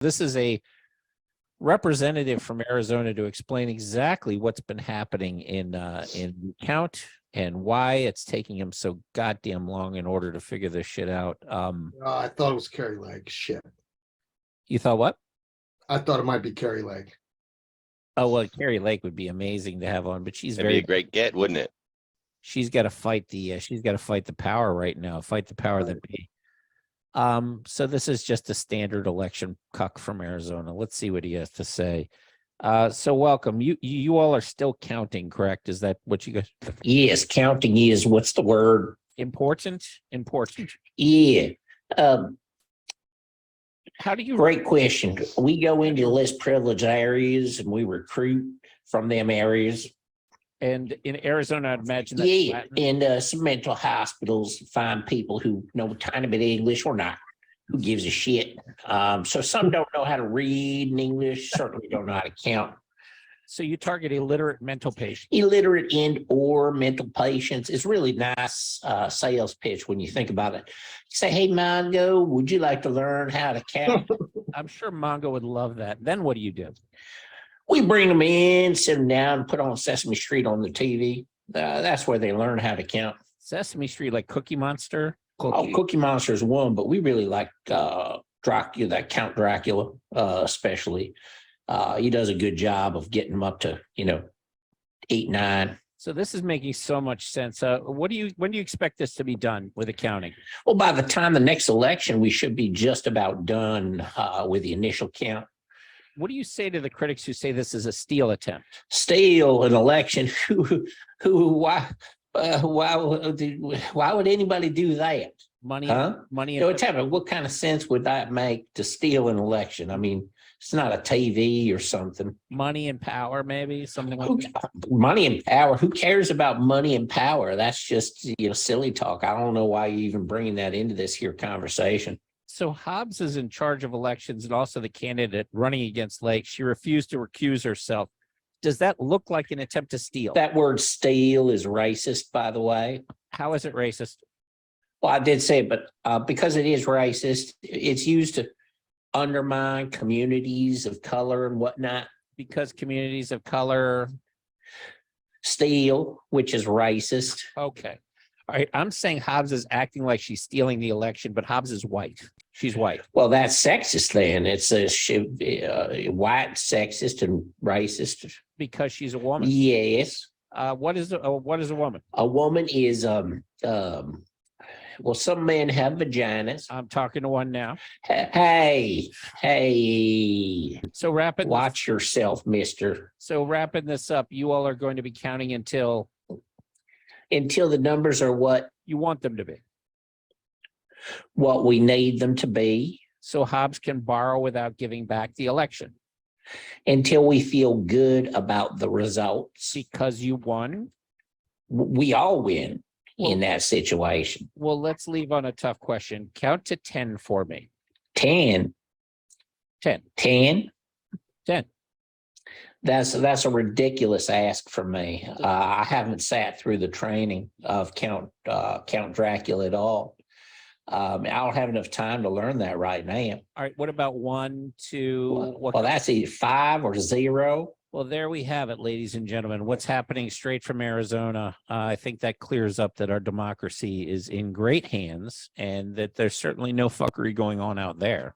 This is a representative from Arizona to explain exactly what's been happening in the count and why it's taking him so goddamn long in order to figure this shit out. I thought it was Carrie Lake. Shit. You thought what? I thought it might be Carrie Lake. Oh, well, Carrie Lake would be amazing to have on, but she's That'd be a great get, wouldn't it? she's got to fight the power right now, fight the power that be. So this is just a standard election cuck from Arizona. Let's see what he has to say. So welcome. You all are still counting, correct? Is that what you guys? Yes, counting is, what's the word? Important. Yeah. How do you Great question. We go into less privileged areas and we recruit from them areas. And in Arizona, I'd imagine that's Yeah, Latin. and some mental hospitals find people who know a tiny bit of English or not. Who gives a shit? So some don't know how to read in English, certainly don't know how to count. So you target illiterate mental patients. Illiterate and or mental patients is really nice sales pitch when you think about it. You say, hey, Mongo, would you like to learn how to count? I'm sure Mongo would love that. Then what do you do? We bring them in, sit them down, put on Sesame Street on the TV. That's where they learn how to count. Sesame Street, like Cookie Monster. Oh, Cookie Monster is one, but we really like Dracula, that Count Dracula, especially. He does a good job of getting them up to, 8, 9. So this is making so much sense. When do you expect this to be done with accounting? Well, by the time the next election, we should be just about done with the initial count. What do you say to the critics who say this is a steal attempt? Steal an election? Why would anybody do that? Money, Huh? money. Tell me, what kind of sense would that make to steal an election? I mean, it's not a TV or something. Money and power, maybe something like that. Money and power. Who cares about money and power? That's just silly talk. I don't know why you're even bringing that into this here conversation. So Hobbs is in charge of elections and also the candidate running against Lake. She refused to recuse herself. Does that look like an attempt to steal? That word steal is racist, by the way. How is it racist? Well, I did say it, but because it is racist, it's used to undermine communities of color and whatnot. Because communities of color. Steal, which is racist. Okay. All right. I'm saying Hobbs is acting like she's stealing the election, but Hobbs is white. She's white. Well, that's sexist then. It's a white, sexist, and racist. Because she's a woman. Yes. What is a woman? A woman is well, some men have vaginas. I'm talking to one now. Hey. So Watch yourself, mister. So wrapping this up, you all are going to be counting until the numbers are what you want them to be. What we need them to be. So Hobbs can borrow without giving back the election. Until we feel good about the results. Because you won. We all win in that situation. Well, let's leave on a tough question. Count to 10 for me. 10. 10. 10. 10. That's a ridiculous ask from me. I haven't sat through the training of Count Dracula at all. I don't have enough time to learn that right now. All right. What about 1, 2? Well, that's either 5 or 0. Well, there we have it, ladies and gentlemen. What's happening straight from Arizona? I think that clears up that our democracy is in great hands and that there's certainly no fuckery going on out there.